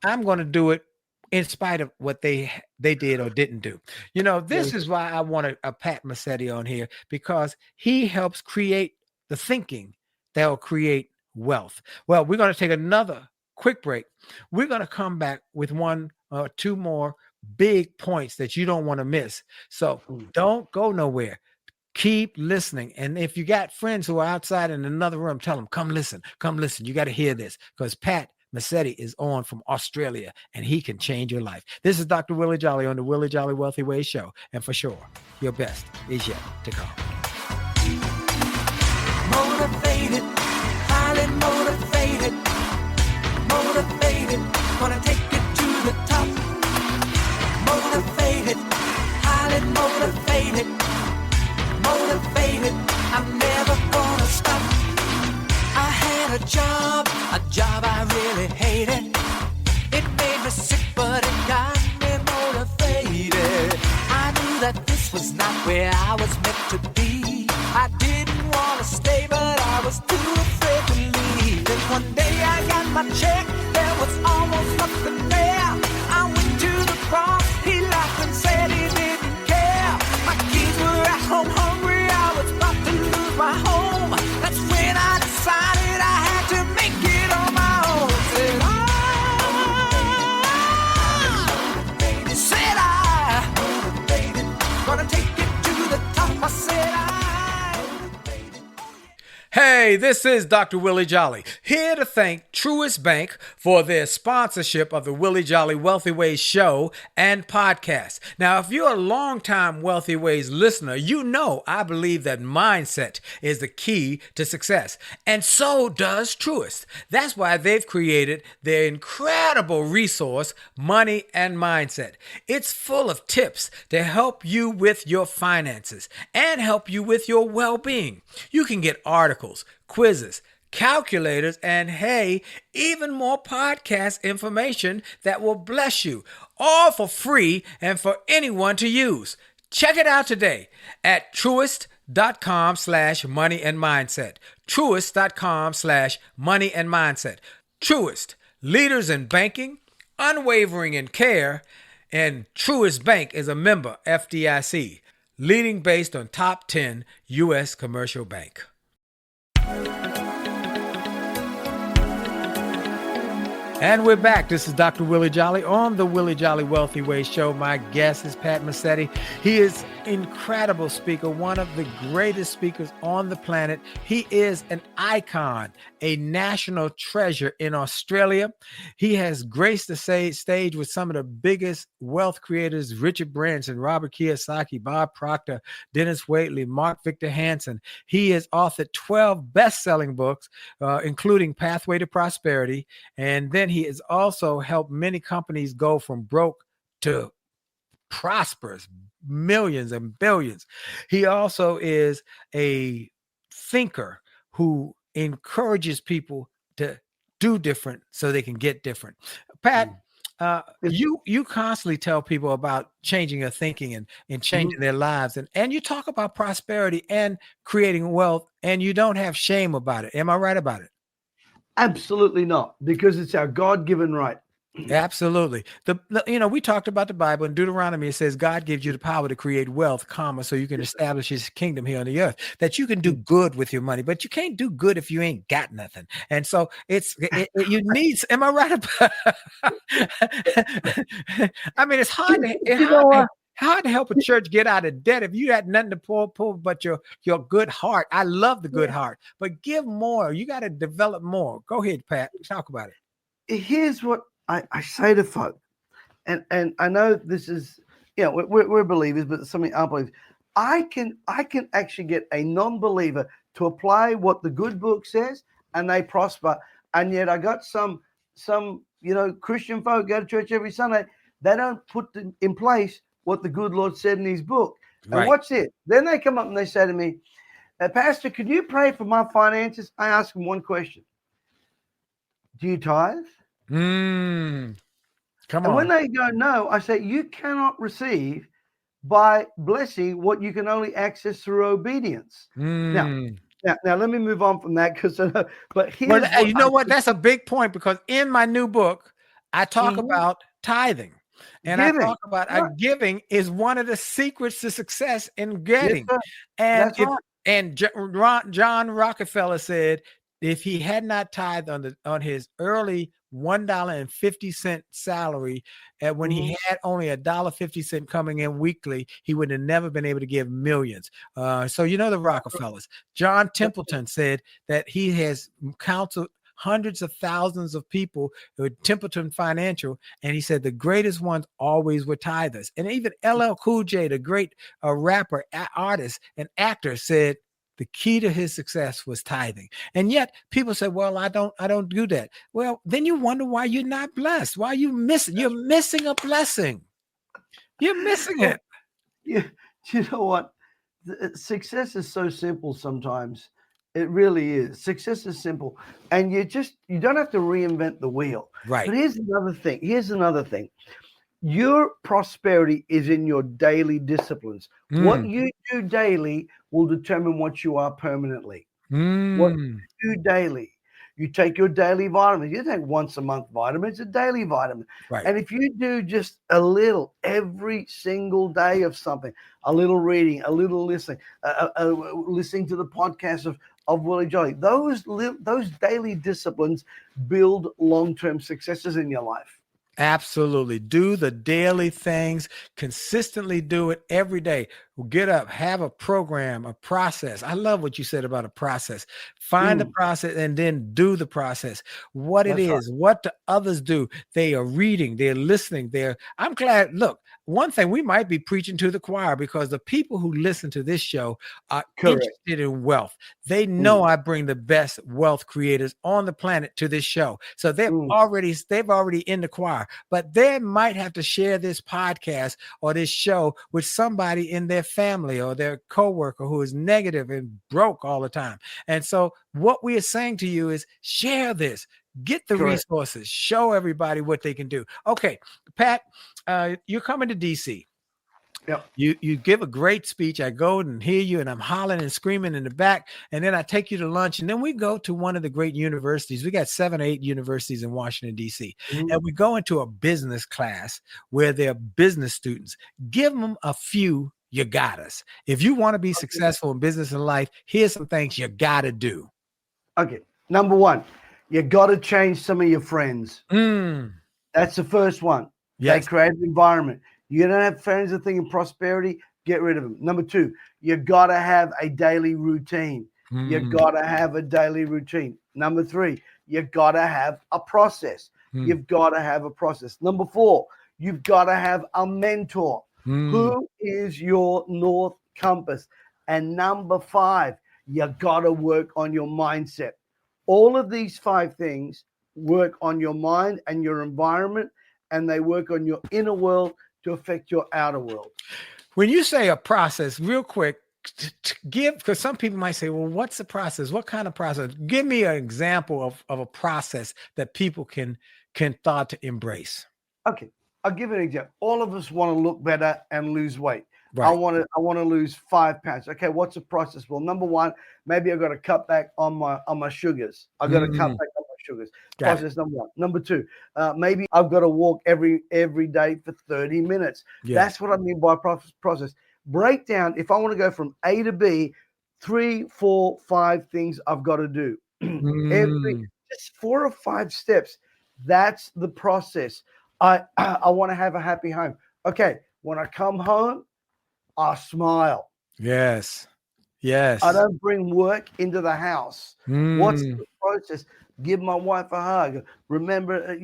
I'm going to do it in spite of what they did or didn't do. You know, this is why I wanted a Pat Mesiti on here, because he helps create the thinking that will create wealth. Well, we're going to take another quick break. We're going to come back with one or two more big points that you don't want to miss. So don't go nowhere. Keep listening. And if you got friends who are outside in another room, tell them, come listen. You got to hear this, because Pat Mesiti is on from Australia, and he can change your life. This is Dr. Willie Jolley on the Willie Jolley Wealthy Way Show. And for sure, your best is yet to come. Motivated, highly motivated, gonna take it to the top. Motivated, highly motivated, I'm never gonna stop. I had a job I really hated. It made me sick, but it got me motivated. I knew that this was not where I was meant to be. I didn't want to stay, but I was too afraid to leave. Then one day I got my check, there was almost nothing there. I went to the boss, he laughed and said he didn't care. My kids were at home hungry, I was about to lose my home. That's when I decided I had to make it on my own. Gonna take it to the top. I said Hey, this is Dr. Willie Jolley, here to thank Truist Bank for their sponsorship of the Willie Jolley Wealthy Ways show and podcast. Now, if you're a longtime Wealthy Ways listener, you know I believe that mindset is the key to success, and so does Truist. That's why they've created their incredible resource, Money and Mindset. It's full of tips to help you with your finances and help you with your well-being. You can get articles, quizzes, calculators, and hey, even more podcast information that will bless you, all for free and for anyone to use. Check it out today at truist.com/money and mindset. Truist.com/money and mindset. Truist, leaders in banking, unwavering in care, and Truist Bank is a member FDIC, leading based on top 10 U.S. commercial bank. And we're back. This is Dr. Willie Jolley on the Willie Jolley Wealthy Way Show. My guest is Pat Mesiti. He is an incredible speaker, one of the greatest speakers on the planet. He is an icon, a national treasure in Australia. He has graced the stage with some of the biggest wealth creators, Richard Branson, Robert Kiyosaki, Bob Proctor, Dennis Waitley, Mark Victor Hansen. He has authored 12 best-selling books, including Pathway to Prosperity, and then he has also helped many companies go from broke to prosperous, millions and billions. He also is a thinker who encourages people to do different so they can get different. Pat, you constantly tell people about changing their thinking and changing their lives. And you talk about prosperity and creating wealth, and you don't have shame about it. Am I right about it? Absolutely not, because it's our God-given right. Absolutely. We talked about the Bible. In Deuteronomy, it says God gives you the power to create wealth, so you can establish his kingdom here on the earth, that you can do good with your money, but you can't do good if you ain't got nothing. And so you need, am I right about I mean, it's hard to help a church get out of debt if you had nothing to pull but your good heart. I love the good heart, but give more. You got to develop more. Go ahead, Pat. Talk about it. Here's what I say to folk, and I know this is, we're believers, but something unbelievers. I can actually get a non-believer to apply what the good book says, and they prosper. And yet I got some Christian folk go to church every Sunday. They don't put in place what the good Lord said in his book. And watch this. Then they come up and they say to me, Pastor, can you pray for my finances? I ask them one question. Do you tithe? Come on. And when they go, no, I say, you cannot receive by blessing what you can only access through obedience. Now, Now let me move on from that because, but here's Well, you know what? That's a big point because in my new book, I talk Mhm. about tithing. And I Giving. talk about Right. giving is one of the secrets to success in Yes, getting. sir. And That's right. John Rockefeller said if he had not tithed on his early $1.50 salary, and when he had only $1.50 coming in weekly, he would have never been able to give millions. So you know the Rockefellers. John Templeton said that he has counseled hundreds of thousands of people with Templeton Financial, and he said the greatest ones always were tithers. And even LL Cool J, the great rapper, artist, and actor, said the key to his success was tithing. And yet people say, well, I don't do that. Well, then you wonder why you're not blessed. Why you're missing a blessing. You're missing it. Yeah, you know what? Success is so simple sometimes. It really is. Success is simple. And you don't have to reinvent the wheel. Right. But here's another thing. Your prosperity is in your daily disciplines. What you do daily will determine what you are permanently. What you do daily. You take your daily vitamins. You take once a month vitamins, a daily vitamin. Right. And if you do just a little every single day of something, a little reading, a little listening, listening to the podcast of Willie Jolley, those daily disciplines build long-term successes in your life. Absolutely. Do the daily things, consistently do it every day. Get up, have a program, a process. I love what you said about a process. Find the process and then do the process. What it is, what do others do? They are reading, they're listening. I'm glad. Look, one thing, we might be preaching to the choir because the people who listen to this show are interested in wealth. They know I bring the best wealth creators on the planet to this show. So they've already in the choir, but they might have to share this podcast or this show with somebody in their family or their coworker who is negative and broke all the time. And so what we are saying to you is share this, get the resources, show everybody what they can do. Okay, Pat, you're coming to DC. Yep. You give a great speech. I go and hear you, and I'm hollering and screaming in the back. And then I take you to lunch, and then we go to one of the great universities. We got 7 or 8 universities in Washington, D.C. And we go into a business class where they're business students. Give them a few. You got us. If you want to be successful in business and life, here's some things you got to do. Okay. Number one, you got to change some of your friends. That's the first one. Yes. They create an environment. You don't have friends that think in prosperity, get rid of them. Number two, you got to have a daily routine. You got to have a daily routine. Number three, you got to have a process. You've got to have a process. Number four, you've got to have a mentor. Who is your North Compass? And number five, you got to work on your mindset. All of these 5 things work on your mind and your environment, and they work on your inner world to affect your outer world. When you say a process, real quick, because some people might say, well, what's the process? What kind of process? Give me an example of a process that people can start to embrace. Okay, I'll give an example. All of us want to look better and lose weight. Right. I want to lose 5 pounds. Okay, what's the process? Well, number one, maybe I've got to cut back on my sugars. I've got to cut back on my sugars. Process number one. Number two, maybe I've got to walk every day for 30 minutes. Yeah. That's what I mean by process. Break down. If I want to go from A to B, 3, 4, 5 things I've got to do. Just 4 or 5 steps. That's the process. I want to have a happy home. Okay, when I come home, I smile. Yes. Yes. I don't bring work into the house. What's the process? Give my wife a hug. Remember,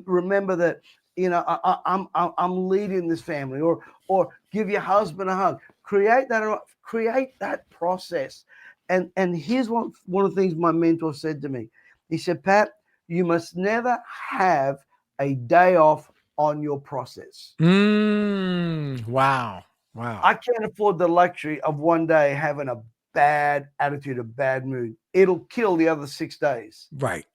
remember that, I'm leading this family, or give your husband a hug. Create that process. And here's one of the things my mentor said to me. He said, Pat, you must never have a day off on your process. Wow. I can't afford the luxury of one day having a bad attitude, a bad mood. It'll kill the other 6 days. Right.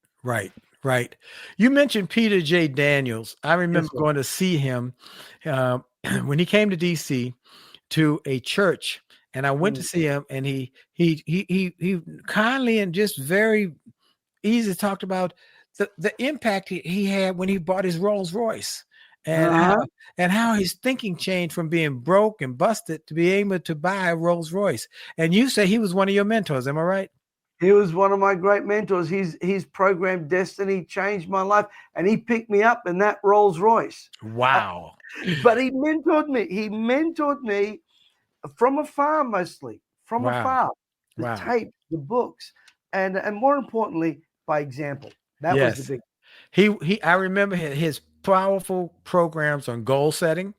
You mentioned Peter J. Daniels. I remember going to see him when he came to DC to a church And I went to see him, and he kindly and just very easy talked about the impact he had when he bought his Rolls Royce, and how his thinking changed from being broke and busted to be able to buy a Rolls Royce. And you say he was one of your mentors, am I right? He was one of my great mentors. His program Destiny changed my life, and he picked me up in that Rolls Royce. Wow. But he mentored me. He mentored me from afar, mostly from afar. The tape, the books, and more importantly, by example. That was the big. I remember his powerful programs on goal setting,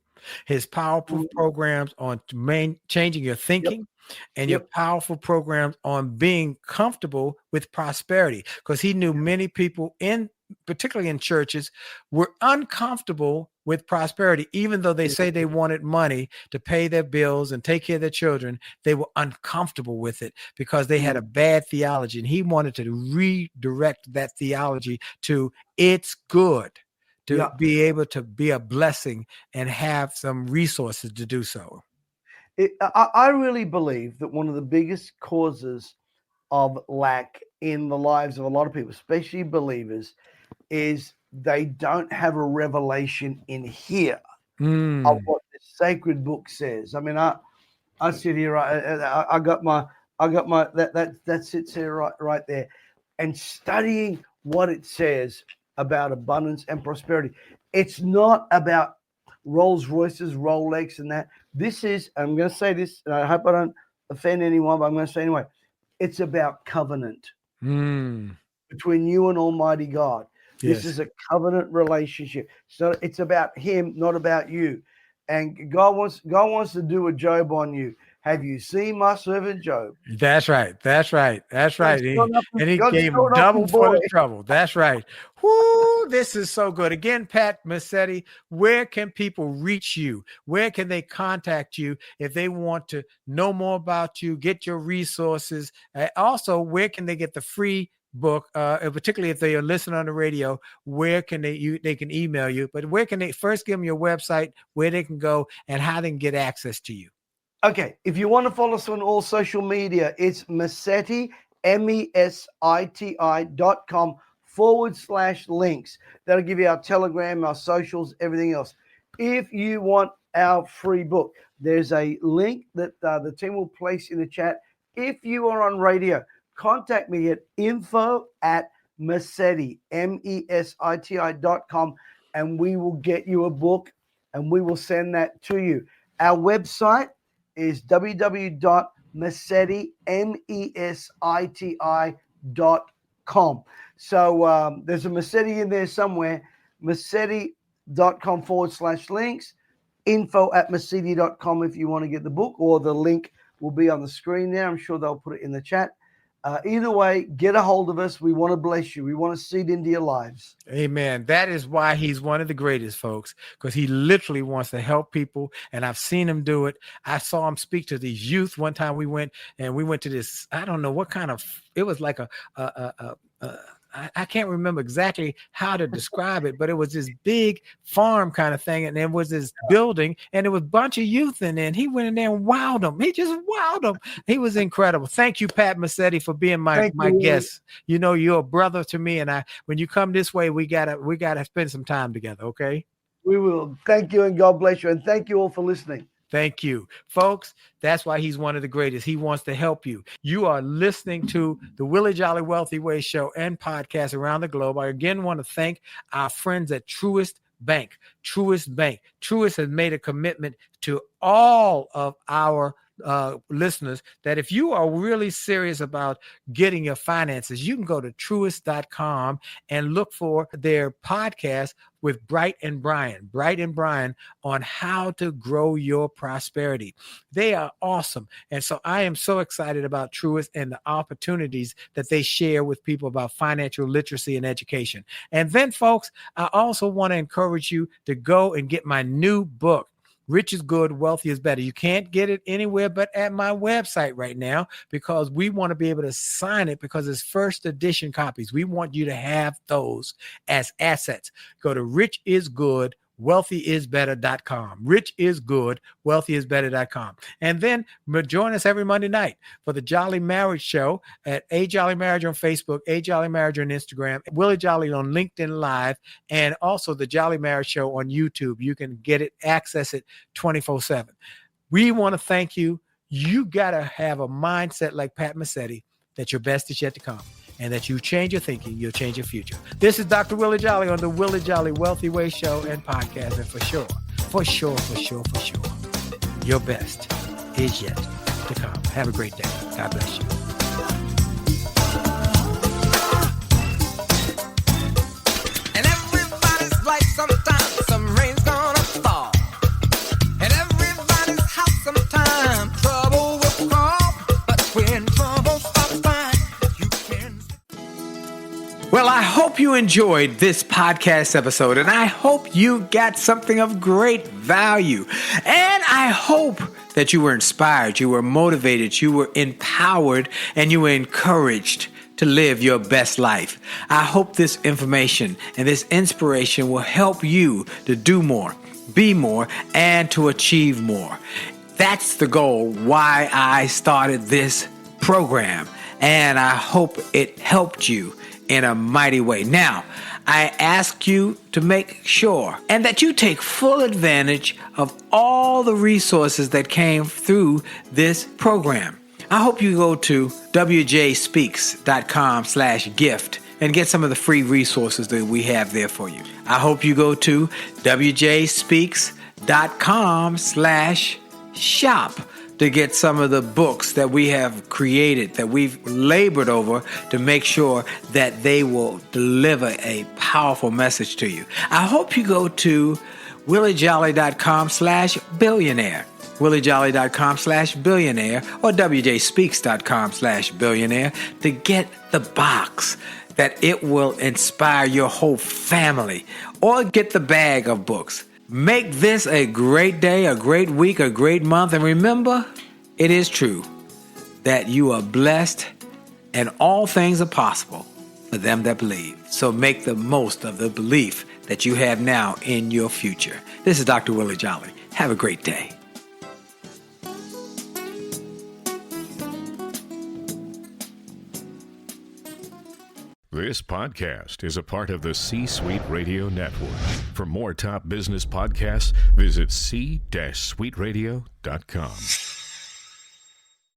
his powerful programs on changing your thinking, and your powerful programs on being comfortable with prosperity, because he knew many people particularly in churches, were uncomfortable with prosperity. Even though they say they wanted money to pay their bills and take care of their children, they were uncomfortable with it because they had a bad theology. And he wanted to redirect that theology to it's good to be able to be a blessing and have some resources to do so. I really believe that one of the biggest causes of lack in the lives of a lot of people, especially believers, is they don't have a revelation in here of what the sacred book says. I mean, I sit here, I got my that sits here right there, and studying what it says about abundance and prosperity. It's not about Rolls Royces, Rolex, and that. This is, I'm going to say this, and I hope I don't offend anyone, but I'm going to say anyway. It's about covenant between you and Almighty God. This is a covenant relationship. So it's about Him, not about you. And God wants to do a Job on you. Have you seen my servant Job? That's right. And he gave him double for the trouble. That's right. Whoo, this is so good. Again, Pat Mesiti, where can people reach you? Where can they contact you if they want to know more about you, get your resources? Also, where can they get the free book, particularly if they are listening on the radio? Where can they can email you, but where can they first give them your website, where they can go, and how they can get access to you? Okay, if you want to follow us on all social media, it's Mesiti, MESITI.com/links. That'll give you our Telegram, our socials, everything else. If you want our free book, there's a link that the team will place in the chat. If you are on radio, contact me at info@Mesiti, MESITI.com, and we will get you a book and we will send that to you. Our website is www.mesiti.com. So there's a Mesiti in there somewhere, mesiti.com/links, info@mesiti.com if you want to get the book, or the link will be on the screen there. I'm sure they'll put it in the chat. Either way, get a hold of us. We want to bless you. We want to seed into your lives. Amen. That is why he's one of the greatest, folks, because he literally wants to help people. And I've seen him do it. I saw him speak to these youth. One time we went to this, I don't know what kind of, it was like I can't remember exactly how to describe it, but it was this big farm kind of thing. And there was this building, and there was a bunch of youth in there, and he went in there and wowed them. He just wowed them. He was incredible. Thank you, Pat Mesiti, for being my guest. You know, you're a brother to me. And when you come this way, we gotta spend some time together. Okay. We will. Thank you, and God bless you. And thank you all for listening. Thank you, folks. That's why he's one of the greatest. He wants to help you. You are listening to the Willie Jolley Wealthy Way show and podcast around the globe. I again want to thank our friends at Truist Bank. Truist has made a commitment to all of our listeners that if you are really serious about getting your finances, you can go to truist.com and look for their podcast with Bright and Brian on how to grow your prosperity. They are awesome. And so I am so excited about Truist and the opportunities that they share with people about financial literacy and education. And then, folks, I also want to encourage you to go and get my new book, Rich is Good, Wealthy is Better. You can't get it anywhere but at my website right now, because we want to be able to sign it, because it's first edition copies. We want you to have those as assets. Go to Rich is Good, wealthyisbetter.com. Rich is good, wealthyisbetter.com. And then join us every Monday night for the Jolly Marriage Show at A Jolly Marriage on Facebook, A Jolly Marriage on Instagram, Willie Jolley on LinkedIn Live, and also the Jolly Marriage Show on YouTube. You can get it, access it 24/7. We want to thank you. You got to have a mindset like Pat Mesiti that your best is yet to come, and that you change your thinking, you'll change your future. This is Dr. Willie Jolley on the Willie Jolley Wealthy Way Show and podcast. And for sure, your best is yet to come. Have a great day. God bless you. And everybody's right sometimes, some rain's gonna fall. And everybody's house sometimes, trouble will come. But when trouble stops by, you can... Well, I hope you enjoyed this podcast episode, and I hope you got something of great value. And I hope that you were inspired, you were motivated, you were empowered, and you were encouraged to live your best life. I hope this information and this inspiration will help you to do more, be more, and to achieve more. That's the goal why I started this program, and I hope it helped you in a mighty way. Now, I ask you to make sure and that you take full advantage of all the resources that came through this program. I hope you go to wjspeaks.com/gift and get some of the free resources that we have there for you. I hope you go to wjspeaks.com/shop to get some of the books that we have created, that we've labored over to make sure that they will deliver a powerful message to you. I hope you go to williejolly.com/billionaire, williejolly.com/billionaire, or wjspeaks.com/billionaire to get the box that it will inspire your whole family, or get the bag of books. Make this a great day, a great week, a great month. And remember, it is true that you are blessed and all things are possible for them that believe. So make the most of the belief that you have now in your future. This is Dr. Willie Jolley. Have a great day. This podcast is a part of the C-Suite Radio Network. For more top business podcasts, visit c-suiteradio.com.